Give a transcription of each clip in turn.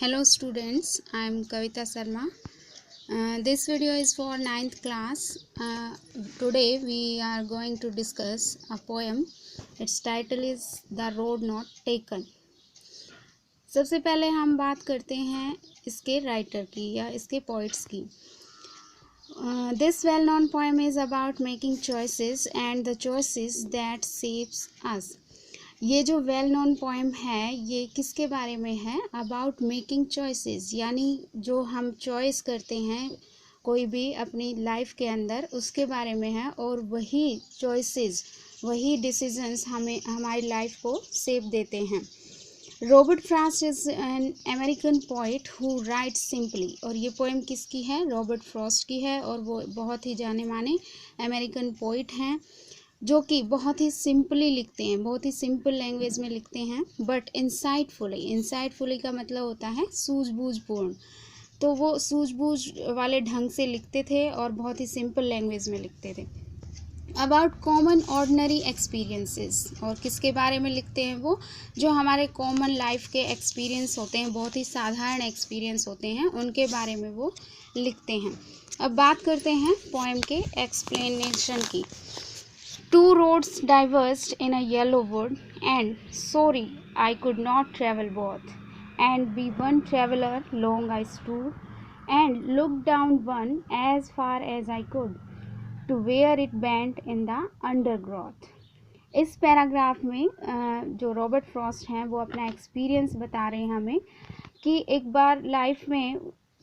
Hello students, I am Kavita Sharma. This video is for 9th class. Today we are going to discuss a poem. Its title is The Road Not Taken. सबसे पहले हम बात करते हैं इसके writer की या इसके पोइट्स की. This well-known poem is about making choices and the choices that shapes us. ये जो वेल नोन पोएम है ये किसके बारे में है? अबाउट मेकिंग चॉइसेस, यानी जो हम चॉइस करते हैं कोई भी अपनी लाइफ के अंदर उसके बारे में है, और वही चॉइसेस वही डिसीजंस हमें हमारी लाइफ को शेप देते हैं. Robert Frost is an American poet who writes simply. और ये पोएम किसकी है? रॉबर्ट फ्रॉस्ट की है, और वो बहुत ही जाने माने अमेरिकन पोइट हैं जो कि बहुत ही सिंपली लिखते हैं, बहुत ही सिंपल लैंग्वेज में लिखते हैं, बट इंसाइटफुली का मतलब होता है सूझबूझपूर्ण. तो वो सूझबूझ वाले ढंग से लिखते थे और बहुत ही सिंपल लैंग्वेज में लिखते थे. अबाउट कॉमन ऑर्डिनरी एक्सपीरियंसेस, और किसके बारे में लिखते हैं? वो जो हमारे कॉमन लाइफ के एक्सपीरियंस होते हैं, बहुत ही साधारण एक्सपीरियंस होते हैं, उनके बारे में वो लिखते हैं. अब बात करते हैं पोएम के एक्सप्लेनेशन की. Two roads diverged in a yellow wood, and sorry I could not travel both. And be one traveller long I stood, and looked down one as far as I could, to where it bent in the undergrowth. इस paragraph में जो Robert Frost हैं वो अपना experience बता रहे हैं हमें कि एक बार लाइफ में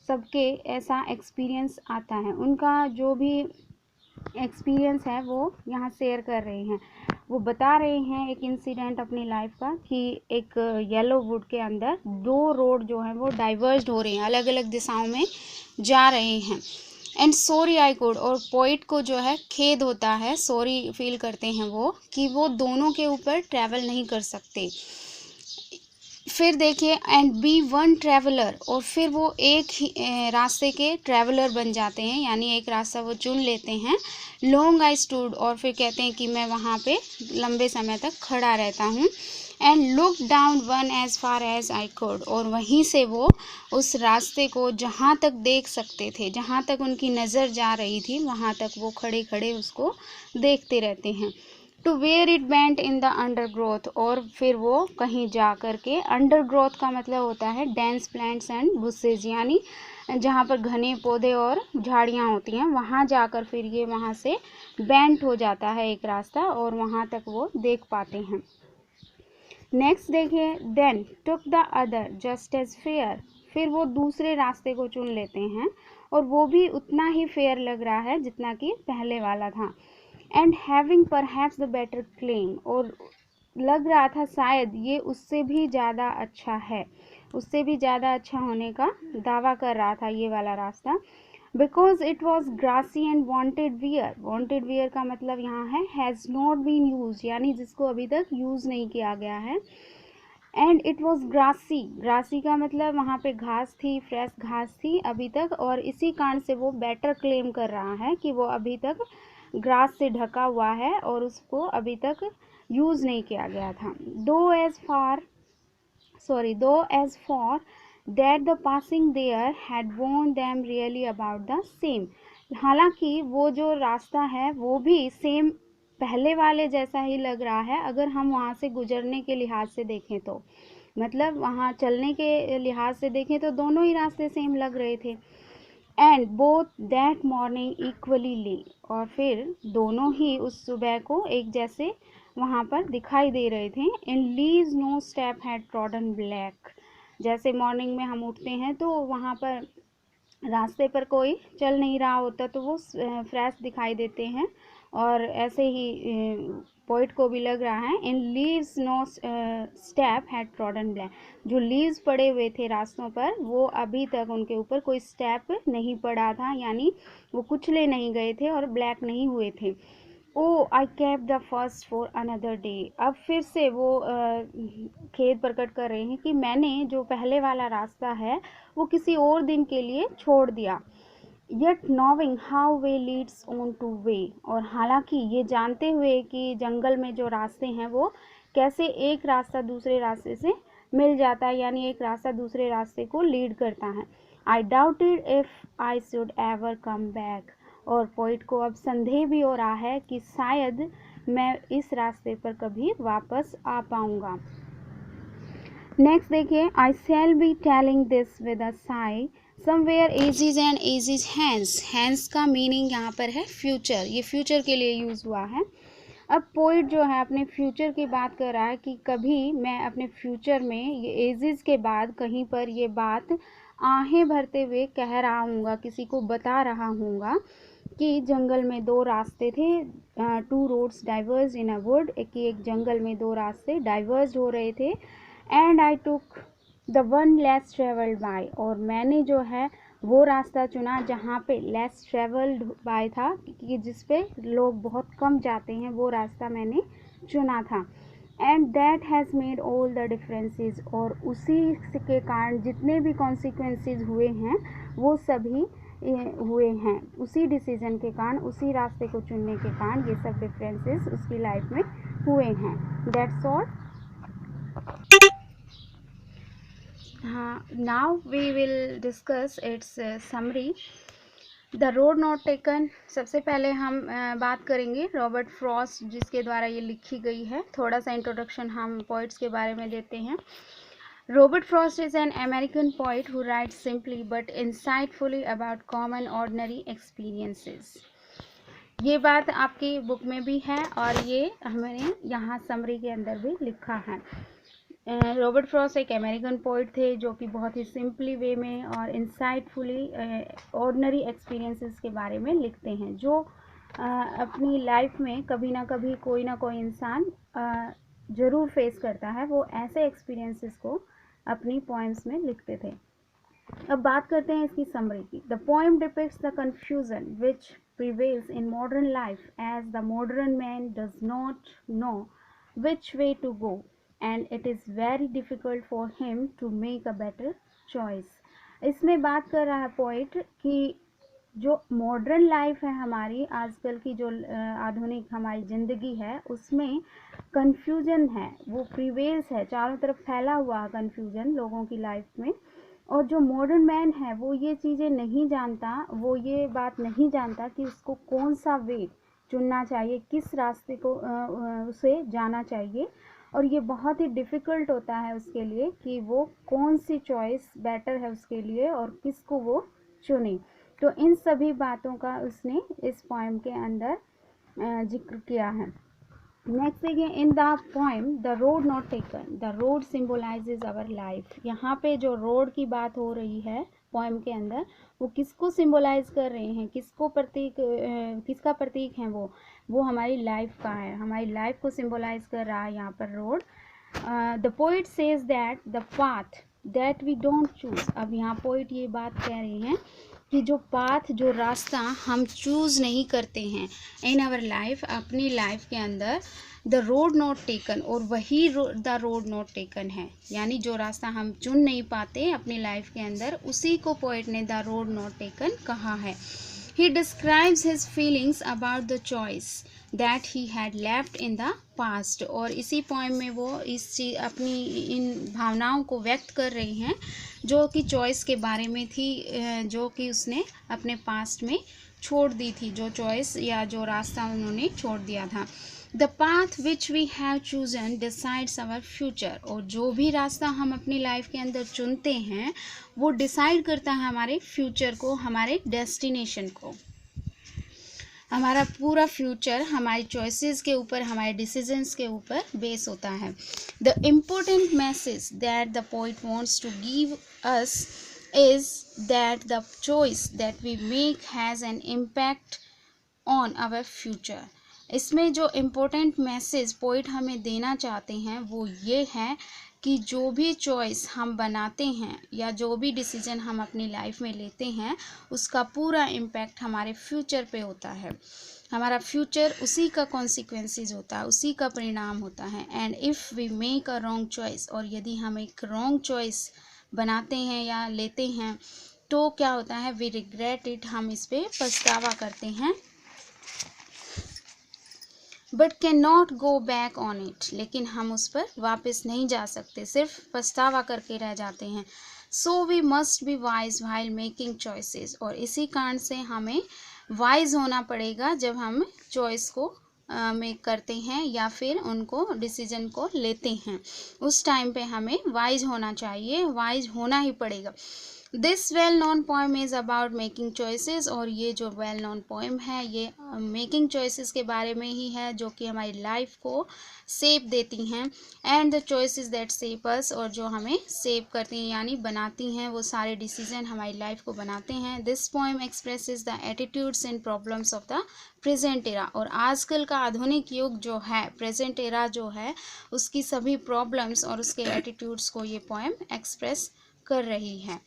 सबके ऐसा एक्सपीरियंस आता है. उनका जो भी एक्सपीरियंस है वो यहाँ शेयर कर रहे हैं. वो बता रहे हैं एक इंसिडेंट अपनी लाइफ का कि एक येलो वुड के अंदर दो रोड जो हैं वो डाइवर्ज हो रहे हैं, अलग अलग दिशाओं में जा रहे हैं. एंड सॉरी आई कुड, और पोइट को जो है खेद होता है, सॉरी फील करते हैं वो कि वो दोनों के ऊपर ट्रैवल नहीं कर सकते. फिर देखिए एंड बी वन ट्रैवलर, और फिर वो एक ही रास्ते के ट्रैवलर बन जाते हैं, यानी एक रास्ता वो चुन लेते हैं. लॉन्ग आई स्टूड, और फिर कहते हैं कि मैं वहाँ पे लंबे समय तक खड़ा रहता हूँ. And look down one as far as I could, और वहीं से वो उस रास्ते को जहाँ तक देख सकते थे, जहाँ तक उनकी नज़र जा रही थी, वहाँ तक वो खड़े खड़े उसको देखते रहते हैं. To where it bent in the undergrowth, और फिर वो कहीं जा कर के, अंडरग्रोथ का मतलब होता है डेंस प्लांट्स एंड बुशेज, यानी जहाँ पर घने पौधे और झाड़ियाँ होती हैं, वहाँ जाकर फिर ये वहाँ से बेंट हो जाता है एक रास्ता, और वहाँ तक वो देख पाते हैं. नेक्स्ट देखिए then took the other just as fair, फिर वो दूसरे रास्ते को चुन लेते हैं और वो भी उतना ही फेयर लग रहा है जितना कि पहले वाला था. And having perhaps the better claim, और लग रहा था शायद ये उससे भी ज़्यादा अच्छा है, उससे भी ज़्यादा अच्छा होने का दावा कर रहा था ये वाला रास्ता. Because it was grassy and wanted wear का मतलब यहाँ है हैज़ नॉट बीन यूज, यानी जिसको अभी तक यूज़ नहीं किया गया है. एंड इट वॉज ग्रासी का मतलब वहाँ पे घास थी, फ्रेश घास थी अभी तक, और इसी कारण से वो बेटर क्लेम कर रहा है कि वो अभी तक ग्रास से ढका हुआ है और उसको अभी तक यूज़ नहीं किया गया था. Though as for that the passing there had worn them really about the same, हालांकि वो जो रास्ता है वो भी सेम पहले वाले जैसा ही लग रहा है अगर हम वहाँ से गुजरने के लिहाज से देखें तो, मतलब वहाँ चलने के लिहाज से देखें तो दोनों ही रास्ते सेम लग रहे थे. And both that morning equally ले, और फिर दोनों ही उस सुबह को एक जैसे वहाँ पर दिखाई दे रहे थे. In leaves no step had trodden black, जैसे मॉर्निंग में हम उठते हैं तो वहाँ पर रास्ते पर कोई चल नहीं रहा होता तो वो फ्रेश दिखाई देते हैं, और ऐसे ही पोइट को भी लग रहा है in leaves no step had trodden black, जो लीव्स पड़े हुए थे रास्तों पर वो अभी तक उनके ऊपर कोई स्टेप नहीं पड़ा था, यानी वो कुचले नहीं गए थे और ब्लैक नहीं हुए थे. Oh I kept the first for another day, अब फिर से वो खेद प्रकट कर रहे हैं कि मैंने जो पहले वाला रास्ता है वो किसी और दिन के लिए छोड़ दिया. Yet नोविंग how way Leeds on two way, और हालांकि ये जानते हुए कि जंगल में जो रास्ते हैं वो कैसे एक रास्ता दूसरे रास्ते से मिल जाता है, यानी एक रास्ता दूसरे रास्ते को लीड करता है। आई doubted if I should ever come back, और पोइट को अब संदेह भी हो रहा है कि शायद मैं इस रास्ते पर कभी वापस आ पाऊंगा। नेक्स्ट देखिए, I shall be telling this with a sigh somewhere ages and ages hence. Hence का मीनिंग यहाँ पर है फ्यूचर, ये फ्यूचर के लिए यूज़ हुआ है। अब पोइट जो है अपने फ्यूचर की बात कर रहा है कि कभी मैं अपने फ्यूचर में ये एजिज के बाद कहीं पर ये बात आहें भरते हुए कह रहा हूँगा, किसी को बता रहा हूँगा कि जंगल में दो रास्ते थे, two roads diverge in a wood, कि एक जंगल में दो रास्ते डाइवर्ज हो रहे थे। And I took the one less travelled by, और मैंने जो है वो रास्ता चुना जहाँ पे लेस ट्रेवल्ड बाय था, कि जिस पे लोग बहुत कम जाते हैं, वो रास्ता मैंने चुना था। And that has made all the differences, और उसी के कारण जितने भी कॉन्सिक्वेंसेस हुए हैं वो सभी हुए हैं, उसी डिसीजन के कारण, उसी रास्ते को चुनने के कारण ये सब डिफरेंसेस उसकी लाइफ में हुए हैं। That's all. Now we will discuss its summary. The road not taken, सबसे पहले हम बात करेंगे रॉबर्ट फ्रॉस्ट जिसके द्वारा ये लिखी गई है। थोड़ा सा इंट्रोडक्शन हम पोइट्स के बारे में देते हैं। Robert Frost is an American poet who writes simply but insightfully about common ordinary experiences. ये बात आपकी बुक में भी है और ये हमने यहाँ समरी के अंदर भी लिखा है। रॉबर्ट फ्रॉस्ट एक अमेरिकन पोइट थे जो कि बहुत ही सिंपली वे में और इंसाइटफुली ऑर्डिनरी एक्सपीरियंसेस के बारे में लिखते हैं, जो अपनी लाइफ में कभी ना कभी कोई ना कोई इंसान ज़रूर फेस करता है। वो ऐसे एक्सपीरियंसेस को अपनी पोएम्स में लिखते थे। अब बात करते हैं इसकी समरी की। The poem depicts the confusion which prevails in modern life as the modern man does not know which way to go and it is very difficult for him to make a better choice। इसमें बात कर रहा है poet कि जो modern life है हमारी, आजकल की जो आधुनिक हमारी ज़िंदगी है, उसमें कन्फ्यूजन है, वो प्रिवेल्स है, चारों तरफ फैला हुआ है कन्फ्यूजन लोगों की लाइफ में। और जो मॉडर्न मैन है वो ये चीज़ें नहीं जानता, वो ये बात नहीं जानता कि उसको कौन सा वे चुनना चाहिए, किस रास्ते को उसे जाना चाहिए, और ये बहुत ही डिफ़िकल्ट होता है उसके लिए कि वो कौन सी चॉइस बेटर है उसके लिए और किसको वो चुने। तो इन सभी बातों का उसने इस पोएम के अंदर जिक्र किया है। नेक्स्ट देखिए, in the poem the road not taken, the road symbolizes our life. यहाँ पे जो रोड की बात हो रही है पोएम के अंदर, वो किसको सिम्बोलाइज कर रहे हैं, किसको प्रतीक, किसका प्रतीक है वो हमारी लाइफ का है, हमारी लाइफ को सिम्बोलाइज कर रहा है यहाँ पर road. The poet says that the path that we don't choose. अब यहाँ पोइट ये बात कह रहे हैं कि जो पाथ, जो रास्ता हम चूज़ नहीं करते हैं इन आवर लाइफ, अपनी लाइफ के अंदर, द रोड नॉट टेकन, और वही द रोड नॉट टेकन है, यानी जो रास्ता हम चुन नहीं पाते अपनी लाइफ के अंदर, उसी को पोइट ने द रोड नॉट टेकन कहा है। He describes his feelings about the choice that he had left in the past. और इसी पोएम में वो अपनी इन भावनाओं को व्यक्त कर रही हैं जो कि चॉइस के बारे में थी, जो कि उसने अपने पास्ट में छोड़ दी थी, जो चॉइस या जो रास्ता उन्होंने छोड़ दिया था। The path which we have chosen decides our future. और जो भी रास्ता हम अपनी लाइफ के अंदर चुनते हैं वो डिसाइड करता है हमारे फ्यूचर को, हमारे डेस्टिनेशन को। हमारा पूरा फ्यूचर हमारी चॉइसेस के ऊपर, हमारे डिसीजंस के ऊपर बेस होता है। The important message that the poet wants to give us is that the choice that we make has an impact on our future. इसमें जो इम्पोर्टेंट मैसेज पोइट हमें देना चाहते हैं वो ये है कि जो भी चॉइस हम बनाते हैं या जो भी डिसीजन हम अपनी लाइफ में लेते हैं, उसका पूरा इम्पैक्ट हमारे फ्यूचर पे होता है। हमारा फ्यूचर उसी का कॉन्सिक्वेंसेस होता है, उसी का परिणाम होता है। And if we make a wrong choice, और यदि हम एक रॉन्ग चॉइस बनाते हैं या लेते हैं तो क्या होता है, वी रिग्रेट इट, हम इस पर पछतावा करते हैं। But can not go back on it, लेकिन हम उस पर वापस नहीं जा सकते, सिर्फ पछतावा करके रह जाते हैं। So we must be wise while making choices, और इसी कारण से हमें वाइज होना पड़ेगा जब हम चॉइस को मेक करते हैं या फिर उनको डिसीजन को लेते हैं, उस टाइम पे हमें वाइज होना चाहिए, वाइज होना ही पड़ेगा। This well known poem is about making choices, और ये जो वेल नोन पोएम है ये मेकिंग चॉइसेस के बारे में ही है, जो कि हमारी लाइफ को शेप देती हैं। And the choices that shape us, और जो हमें शेप करती हैं यानी बनाती हैं, वो सारे डिसीजन हमारी लाइफ को बनाते हैं। This poem expresses the attitudes and problems of the present era, और आजकल का आधुनिक युग जो है, प्रेजेंट एरा जो है, उसकी सभी प्रॉब्लम्स और उसके एटीट्यूड्स को ये पोएम एक्सप्रेस कर रही है।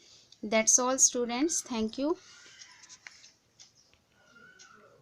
That's all students. Thank you.